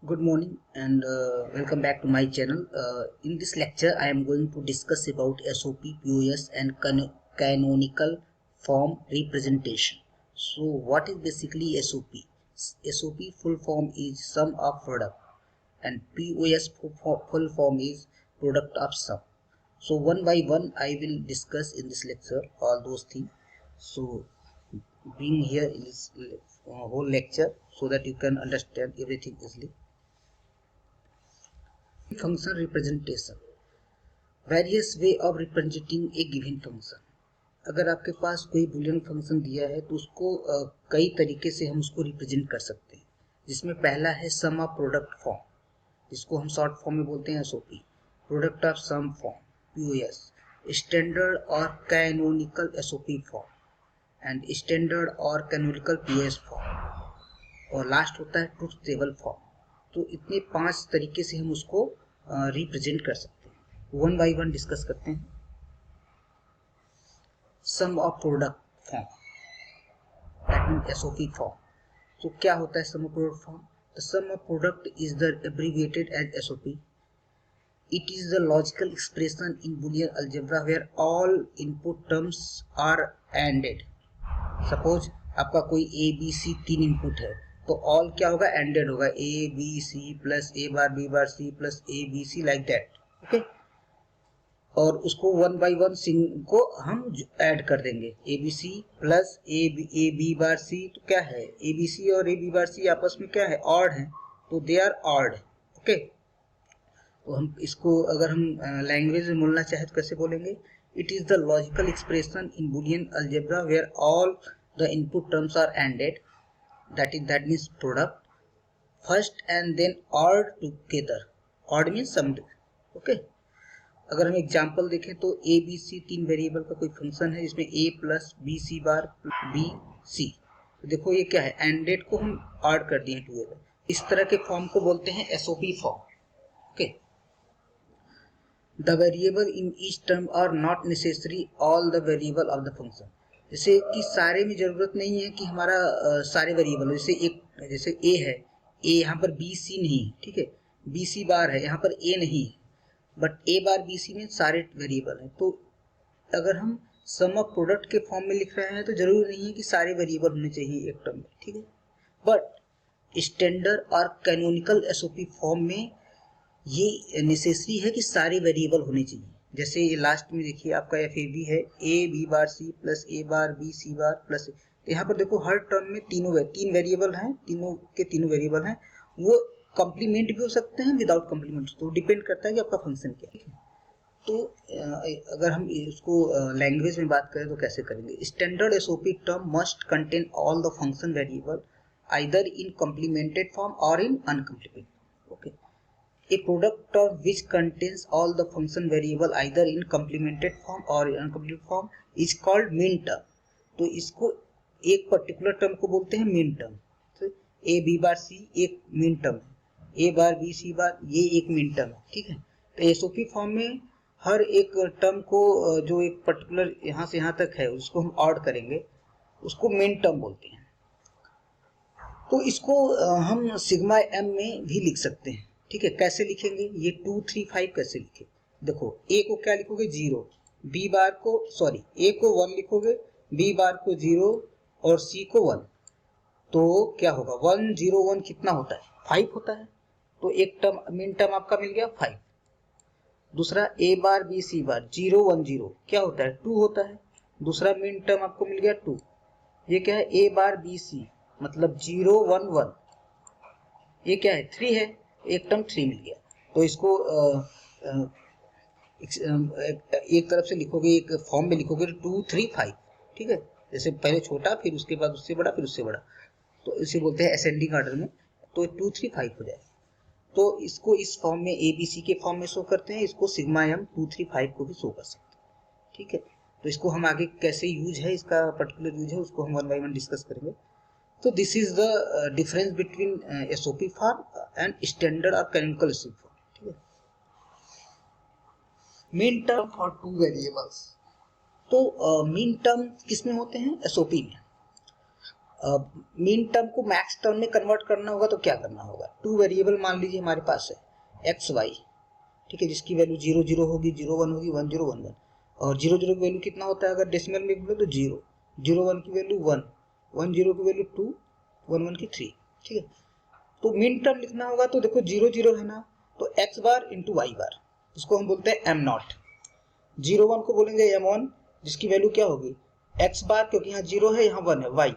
Good morning and welcome back to my channel. In this lecture, I am going to discuss about SOP, POS and canonical form representation. So, what is basically SOP? SOP full form is sum of product and POS full form is product of sum. So, one by one, I will discuss in this lecture all those things. So, being here in this whole lecture so that you can understand everything easily. Function representation, various way of representing A given function. अगर आपके पास कोई Boolean function दिया है तो उसको कई तरीके से हम उसको रिप्रेजेंट कर सकते हैं, जिसमें पहला है सम ऑफ प्रोडक्ट फॉर्म, जिसको हम शॉर्ट फॉर्म में बोलते हैं SOP, product of sum form POS, standard और canonical SOP form and standard और कैनोनिकल पीओएस फॉर्म, और लास्ट होता है ट्रुथ टेबल फॉर्म। तो इतने 5 तरीके से हम उसको रिप्रेजेंट कर सकते हैं। वन बाय वन डिस्कस करते हैं। Sum of product form, that mean SOP form. तो क्या होता है sum of product form? The sum of product is the abbreviated as SOP. It is the logical expression in Boolean algebra where all input terms are ANDed. Suppose आपका कोई ए B सी 3 input है तो all क्या होगा? Anded होगा, A B C plus A bar B bar C plus A B C like that. Okay, और उसको one by one सिंग को हम ऐड कर देंगे, A B C plus A B bar C. तो क्या है? ए बी सी और ए बी बार सी आपस में क्या है? ऑड है, तो दे आर ऑड। ओके, तो हम इसको अगर हम लैंग्वेज में बोलना चाहे तो कैसे बोलेंगे? It is the logical expression in Boolean algebra where all the input terms are anded, that means product first and then odd together. Odd means summed. Okay, अगर हम एग्जांपल देखें तो ए बी सी 3 वेरिएबल का कोई फंक्शन है जिसमें ए plus B C बार B सी। तो देखो ये क्या है? एंडेड को हम ऑड कर दिए टुगेदर। इस तरह के फॉर्म को बोलते हैं SOP form. Okay, the variable in each term are not necessary all the variable of the function. जैसे कि सारे में जरूरत नहीं है कि हमारा सारे वेरिएबल, जैसे ए है, ए यहाँ पर बी सी नहीं है, ठीक है, बी सी बार है, यहाँ पर ए नहीं है, बट ए बार बी सी में सारे वेरिएबल हैं। तो अगर हम सम ऑफ प्रोडक्ट के फॉर्म में लिख रहे हैं तो जरूरी नहीं है कि सारे वेरिएबल होने चाहिए एक टर्म में, ठीक है। बट स्टैंडर्ड और कैनोनिकल एसओपी फॉर्म में ये नेसेसरी है कि सारे वेरिएबल होने चाहिए। जैसे ये लास्ट में देखिए आपका एफ ए बी है, A B bar C plus A bar B C bar plus. तो यहाँ पर देखो हर टर्म में तीन वेरिएबल हैं, तीनों के तीनों वेरिएबल हैं, वो कॉम्प्लीमेंट भी हो सकते हैं, विदाउट कॉम्प्लीमेंट, तो डिपेंड करता है कि आपका फंक्शन क्या है। तो अगर हम इसको लैंग्वेज में बात करें तो कैसे करेंगे? Standard SOP term must contain all the function variable either in complemented form और in uncomplemented. Okay, a product of which contains all the function variable either in complemented form or uncompleted form is called min term। तो इसको एक particular term को बोलते हैं min term। तो ए B bar सी एक min term है, ए bar B C बार ये एक min term है, ठीक है। तो एसओपी फॉर्म में हर एक टर्म को जो एक पर्टिकुलर यहाँ से यहाँ तक है उसको हम ऑड करेंगे, उसको min term बोलते हैं। तो इसको हम सिग्मा एम में भी लिख सकते हैं, ठीक है। कैसे लिखेंगे? ये 2 3 5 कैसे लिखे? देखो ए को क्या लिखोगे? 0, बी बार को ए को 1 लिखोगे, बी बार को 0 और सी को 1। तो क्या होगा? 1 0 1 कितना होता है? 5 होता है। तो एक टर्म मिन टर्म आपका मिल गया 5। दूसरा ए बार बी सी बार 0 1 0 क्या होता है? 2 होता है। दूसरा मिन टर्म आपको मिल गया 2। ये क्या है? ए बार बी सी मतलब 0 1 1, ये क्या है? 3 है, एक टर्म 3 मिल गया। तो इसको एक तरफ से लिखोगे, एक फॉर्म में लिखोगे 2 3 5, ठीक है। जैसे पहले छोटा, फिर उसके बाद उससे बड़ा, फिर उससे बड़ा, तो इसे बोलते हैं असेंडिंग ऑर्डर में। तो 2 3 5 हो जाएगा। तो इसको इस फॉर्म में ए बी सी के फॉर्म में शो करते हैं, इसको सिग्मा एम 2 3 5 को भी शो कर सकते हैं, ठीक है। तो इसको हम आगे कैसे यूज है, इसका पर्टिकुलर यूज है, उसको हम वन बाय वन डिस्कस करेंगे। So this is the difference between SOP form and standard or canonical SOP form, ठीक है। Min term for 2 variables। तो min term किस में होते हैं? SOP में। मीन टर्म को मैक्स टर्म में कन्वर्ट करना होगा तो क्या करना होगा, टू वेरिएबल मान लीजिए हमारे पास है एक्स वाई, ठीक है, जिसकी वैल्यू 0 0 होगी, 0 1 होगी, 1 0 1 1, और 0 0 की वैल्यू कितना होता है अगर डेसिमल में बोले तो 0, 0 1 की वैल्यू 1, 1 0 की वैल्यू 2, 1 1 की 3, ठीक है। तो मीन टर्म लिखना होगा तो देखो 0 0 है ना, तो एक्स बार इंटू वाई बार, इसको हम बोलते हैं एम नॉट। 0 1 को बोलेंगे m1, जिसकी वैल्यू क्या होगी x बार, क्योंकि यहाँ 0 है यहाँ 1 है, y,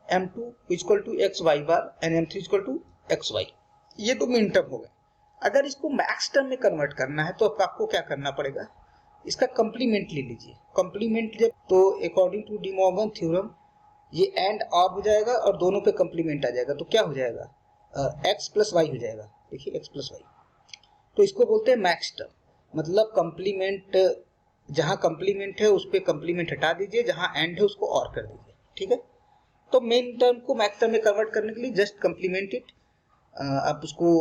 m2 equal to X Y bar and m3 equal to X Y. ये तो मीन टर्म हो गए। अगर इसको मैक्स टर्म में कन्वर्ट करना है तो आपको क्या करना पड़ेगा, इसका कंप्लीमेंट ले लीजिए। कंप्लीमेंट जब तो according to De Morgan theorem ये एंड और हो जाएगा और दोनों पे कंप्लीमेंट आ जाएगा, तो क्या हो जाएगा x प्लस वाई हो जाएगा, देखिए x प्लस वाई। तो इसको बोलते हैं मैक्स टर्म, मतलब कंप्लीमेंट, जहां कंप्लीमेंट है उस पर कंप्लीमेंट हटा दीजिए, जहां एंड है उसको और कर दीजिए, ठीक है। तो मेन टर्म को मैक्स टर्म में कन्वर्ट करने के लिए जस्ट कंप्लीमेंट इट, आप उसको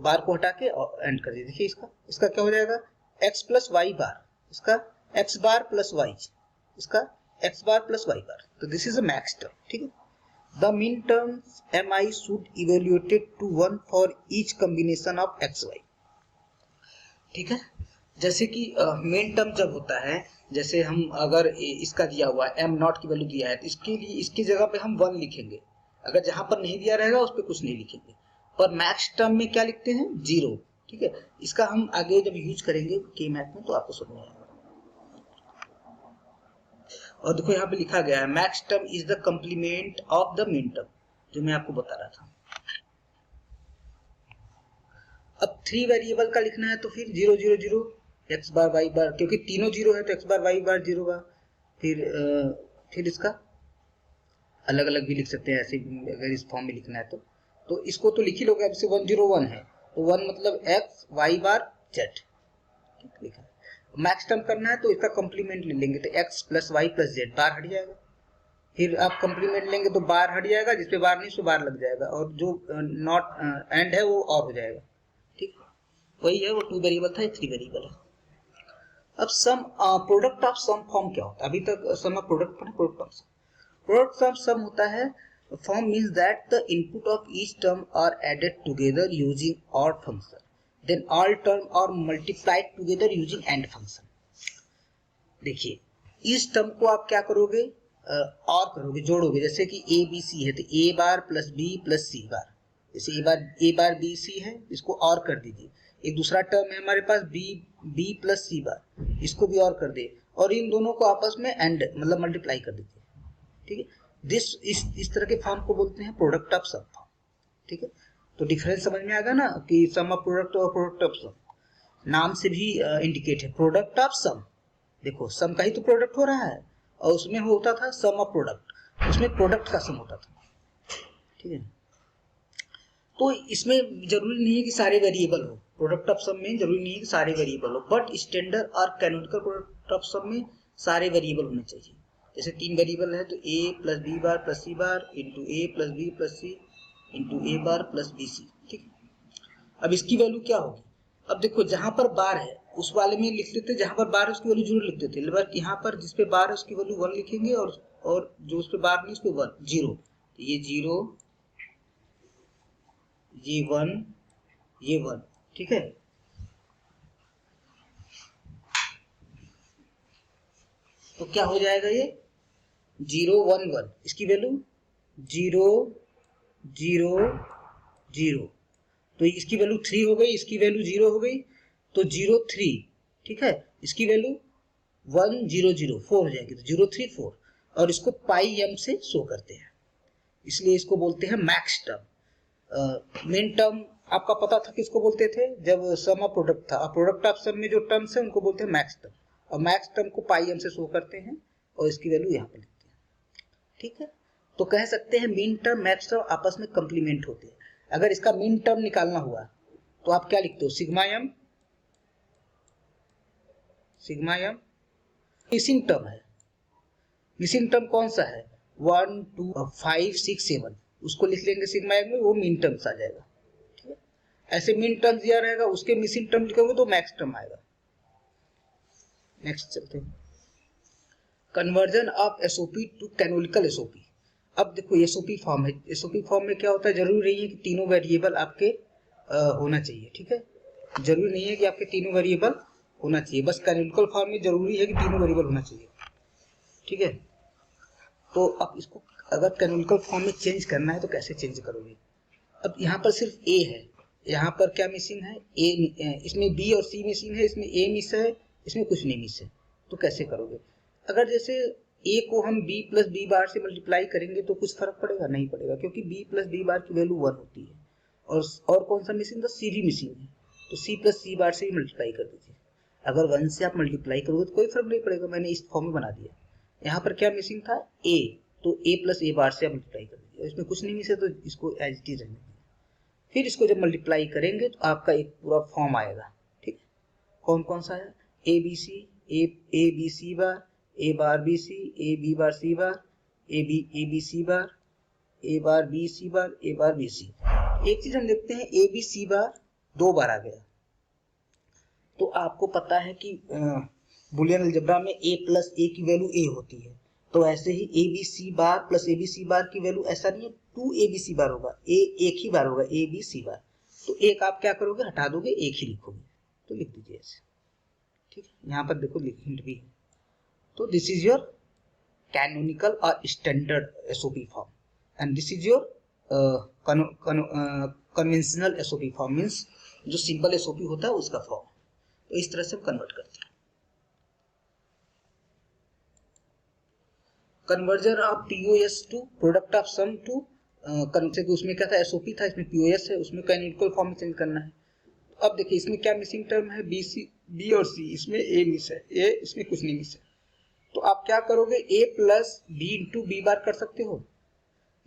बार को हटा के एंड कर दीजिए। देखिए इसका क्या हो जाएगा x प्लस वाई बार, इसका x बार प्लस वाई, इसका x bar plus Y bar, तो this is a max term, ठीक है। The min terms mi should evaluated to 1 for each combination of x y, ठीक है। जैसे कि main term जब होता है, जैसे हम अगर इसका दिया हुआ है m नॉट की वैल्यू दिया है तो इसके लिए इसकी जगह पे हम 1 लिखेंगे, अगर जहां पर नहीं दिया रहेगा उस पर कुछ नहीं लिखेंगे। पर मैक्स टर्म में क्या लिखते हैं 0, ठीक है। इसका हम आगे जब यूज करेंगे के मैथ में तो आपको समझ आएगा। और देखो यहाँ पे लिखा गया है max term is the complement of the main term, जो मैं आपको बता रहा था। अब 3 वेरिएबल का लिखना है तो फिर 0 0 0 एक्स बार वाई बार, क्योंकि तीनों 0 है तो एक्स बार वाई बार 0 होगा। फिर इसका अलग अलग भी लिख सकते हैं ऐसे, अगर इस फॉर्म में लिखना है तो इसको तो लिख ही लोगे। अब से 1 0 1 है तो 1 मतलब एक्स वाई बार जेड, ठीक लिखा है। मैक्स टर्म करना है तो इसका कंप्लीमेंट ले लेंगे, तो X plus Y plus Z, bar हट जाएगा। फिर आप कंप्लीमेंट लेंगे तो बार हट जाएगा, जिसपे बार नहीं उस पे बार लग जाएगा, और जो नॉट एंड है वो और हो जाएगा, ठीक। वही है, वो 2 वेरिएबल था, ये 3 वेरिएबल है। अब sum product of sum form क्या होता है, अभी तक सम ऑफ प्रोडक्ट पढ़े, product of sum. Product of sum होता है form means that the input of each term are added together using OR function, then all term are multiplied together using AND function. देखिए इस term को आप क्या करोगे, और करोगे, जोड़ोगे। जैसे कि ए बी सी है तो ए bar plus B plus C बार, जैसे ए बार बी सी है, इसको और कर दीजिए। एक दूसरा टर्म है हमारे पास बी प्लस सी बार, इसको भी और कर दे, और इन दोनों को आपस में एंड मतलब मल्टीप्लाई कर दीजिए, ठीक है। इस तरह के फॉर्म को बोलते हैं प्रोडक्ट ऑफ सम फॉर्म, ठीक है। तो डिफरेंस समझ में आ गया ना कि सम ऑफ प्रोडक्ट और प्रोडक्ट ऑफ सम, नाम से भी इंडिकेट है प्रोडक्ट ऑफ सम। देखो सम का ही तो प्रोडक्ट हो रहा है, और उसमें होता था सम ऑफ प्रोडक्ट, उसमें प्रोडक्ट का सम होता था, ठीक है। तो इसमें जरूरी नहीं है कि सारे वेरिएबल हो, प्रोडक्ट ऑफ सम में जरूरी नहीं है कि सारे वेरिएबल हो, बट स्टैंडर्ड और कैनोनिकल प्रोडक्ट ऑफ सम में सारे वेरिएबल होने चाहिए। जैसे 3 वेरिएबल है तो a plus B bar plus C bar into A plus B plus C into A bar plus B C, ठीक। अब इसकी वैल्यू क्या होगी, अब देखो जहां पर बार है उस वाले में लिख लेते, जहां पर बार है उसकी वैल्यू 0 लिख देते, बट यहाँ पर जिस पे बार है उसकी वैल्यू 1 लिखेंगे, और जो उस पे बार नहीं उस पे 1 0, तो ये 0 ये 1 ये 1, ठीक है। तो क्या हो जाएगा ये 0 1 1, इसकी वैल्यू 0 0 0, तो इसकी वैल्यू 3 हो गई, इसकी वैल्यू 0 हो गई, तो 0 3, ठीक है। इसकी वैल्यू 1 0 0 4 हो जाएगी, तो 0 3 4, और इसको पाई एम से शो करते हैं, इसलिए इसको बोलते हैं मैक्स टर्म। मेन टर्म आपका पता था किसको बोलते थे, जब सम ऑफ प्रोडक्ट था, प्रोडक्ट ऑफ सम में जो टर्म्स है उनको बोलते हैं मैक्स टर्म, और मैक्स टर्म को पाई एम से शो करते हैं, और इसकी वैल्यू यहाँ पे लिखते हैं, ठीक है। तो कह सकते हैं मीन टर्म मैक्स टर्म आपस में कंप्लीमेंट होते हैं। अगर इसका मीन टर्म निकालना हुआ तो आप क्या लिखते हो, सिग्मा एम मिसिंग टर्म है, मिसिंग टर्म कौन सा है 1 2 5 6 7, उसको लिख लेंगे सिग्मा एम में, वो मीन टर्म्स आ जाएगा, ठीक है। ऐसे मीन टर्म दिया रहेगा उसके मिसिंग टर्म लिखोगे तो मैक्स टर्म आएगा। नेक्स्ट चलते हैं, conversion of SOP to canonical SOP. अब देखो एसओपी फॉर्म है, एसओपी फॉर्म में क्या होता है, जरूरी नहीं है कि तीनों वेरिएबल आपके होना चाहिए, ठीक है, जरूरी नहीं है कि आपके तीनों वेरिएबल होना चाहिए, बस कैनोनिकल फॉर्म में जरूरी है कि तीनों वेरिएबल होना चाहिए, ठीक है। तो अब इसको अगर कैनोनिकल फॉर्म में चेंज करना है तो कैसे चेंज करोगे। अब यहाँ पर सिर्फ ए है, यहाँ पर क्या मिसिंग है, ए, इसमें बी और सी मिसिंग है, इसमें ए मिस है, इसमें कुछ नहीं मिस है, तो कैसे करोगे। अगर जैसे ए को हम बी प्लस बी बार से मल्टीप्लाई करेंगे तो कुछ फर्क पड़ेगा, नहीं पड़ेगा, क्योंकि बी प्लस बी बार की वैल्यू 1 होती है, और कौन सा मिसिंग था, सी भी मिसिंग है, तो सी प्लस सी बार से ही मल्टीप्लाई कर दीजिए। अगर 1 से आप मल्टीप्लाई करोगे तो कोई फर्क नहीं पड़ेगा, मैंने इस फॉर्म में बना दिया। यहाँ पर क्या मिसिंग था, ए, तो ए प्लस ए बार से आप मल्टीप्लाई कर दीजिए, इसमें कुछ नहीं मिस है तो इसको एज इट इज रहने दीजिए। फिर इसको जब मल्टीप्लाई करेंगे तो आपका एक पूरा फॉर्म आएगा, ठीक है। कौन कौन सा है, A B C, A B C bar, A bar B C, A B bar C bar, A B C bar, A bar B C bar, A bar B C. एक चीज हम देखते हैं, ए बी सी बार 2 बार आ गया, तो आपको पता है कि बुलियन अलजेब्रा में ए प्लस ए की वैल्यू ए होती है, तो ऐसे ही A B C bar plus A B C bar की वैल्यू ऐसा नहीं है 2 ए बी सी बार होगा, एक ही बार होगा ए बी सी बार, तो एक आप क्या करोगे, हटा दोगे, एक ही लिखोगे, तो लिख दीजिए ऐसे, ठीक है। यहाँ पर देखो हिंट भी है, तो दिस इज योर कैनोनिकल और standard SOP form, and this is your conventional SOP form, means जो सिंपल एसओपी होता है उसका फॉर्म। तो इस तरह से हम कन्वर्ट करते हैं। Conversion of POS to product of sum to उसमें क्या था, एसओपी था, इसमें पीओएस है, उसमें कैनोनिकल फॉर्म में चेंज करना है। तो अब देखिए इसमें क्या मिसिंग टर्म है, बी सी, बी और सी, इसमें ए मिस है, ए इसमें कुछ नहीं मिस है, तो आप क्या करोगे, A plus B into B bar कर सकते हो,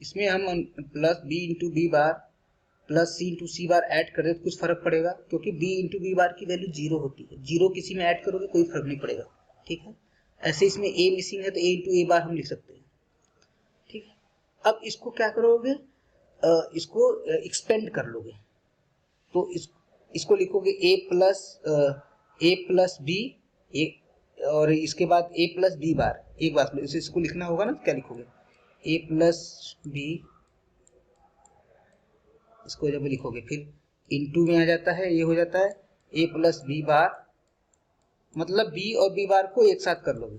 इसमें हम plus B into B bar plus C into C bar add करें तो कुछ फर्क पड़ेगा, क्योंकि बी इंटू बी बार की वैल्यू 0 होती है, 0 किसी में ऐड करोगे कोई फर्क नहीं पड़ेगा, ठीक है। ऐसे इसमें ए मिसिंग है तो ए इंटू ए बार हम लिख सकते हैं, ठीक है। अब इसको क्या करोगे, इसको एक्सपेंड कर लोगे, तो इसको लिखोगे ए प्लस बी, और इसके बाद ए प्लस बी बार, एक बार इसको लिखना होगा ना, क्या लिखोगे, ए प्लस बी, इसको जब लिखोगे फिर इनटू में आ जाता है, ये हो जाता है ए प्लस बी बार, मतलब बी और बी बार को एक साथ कर लोगे,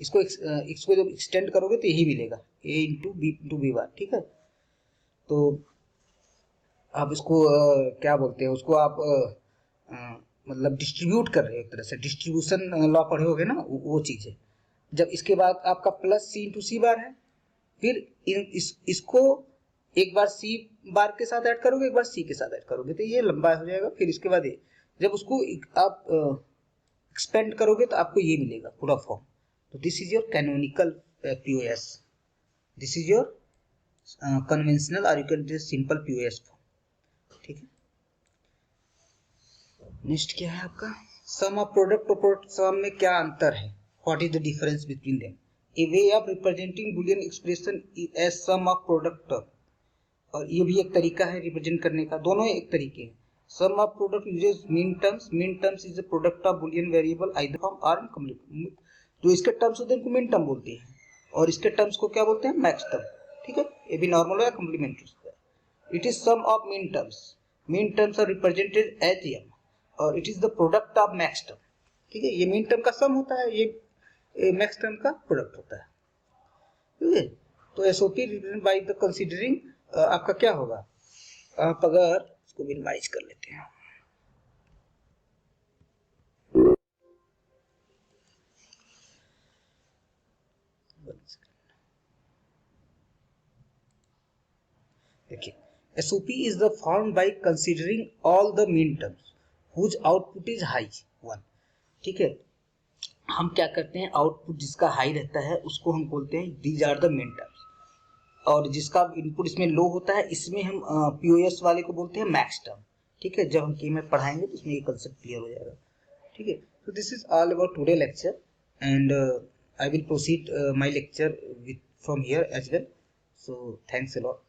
इसको जब एक्सटेंड करोगे तो यही मिलेगा, ए इंटू बी बार, ठीक है। तो आप इसको क्या बोलते हैं, उसको आप मतलब डिस्ट्रीब्यूट कर रहे हो, एक तरह से डिस्ट्रीब्यूशन लॉ पढ़े होगे ना, वो चीज़ है। जब इसके बाद आपका प्लस सी इंटू सी बार है, फिर इसको एक बार सी बार के साथ ऐड करोगे, एक बार सी के साथ ऐड करोगे, तो ये लंबा हो जाएगा। फिर इसके बाद ये जब उसको आप एक्सपेंड करोगे तो आपको ये मिलेगा पूरा फॉर्म। तो this is your canonical POS, this is your conventional और you can just simple POS form, ठीक है। नेक्स्ट क्या है आपका, सम ऑफ प्रोडक्ट और प्रोडक्ट सम में क्या अंतर है, what is the difference between them, a way of representing Boolean expression as sum of product, और ये भी एक तरीका है रिप्रेजेंट करने का, दोनों एक तरीके हैं। Sum of product uses min terms is the product of Boolean variable either form और इनकम्प्लीट, जो इसके टर्म्स होते हैं उनको मीन टर्म बोलते हैं, और इसके टर्म्स को क्या बोलते हैं, मैक्स टर्म, ठीक है। ये भी नॉर्मल है, कम्प्लीमेंट्री है। It is sum of min terms are represented as M, और it is the product of max term, ठीक है। ये मीन टर्म का सम होता है, ये मैक्स टर्म का प्रोडक्ट होता है, ठीक है। तो SOP represent by the considering आपका क्या होगा, आप अगर इसको मिनिमाइज कर लेते हैं, देखिए SOP is the formed by considering all the mean terms whose output is high 1, ठीक है। हम क्या करते हैं, आउटपुट जिसका हाई रहता है उसको हम बोलते हैं these are the min terms, और जिसका इनपुट इसमें लो होता है इसमें हम पीओएस वाले को बोलते हैं मैक्स टर्म, ठीक है। जब हम के में पढ़ाएंगे तो इसमें ये कंसेप्ट क्लियर हो जाएगा, ठीक है। तो this is all about today lecture, and I will proceed my lecture with from here as well, so thanks a lot.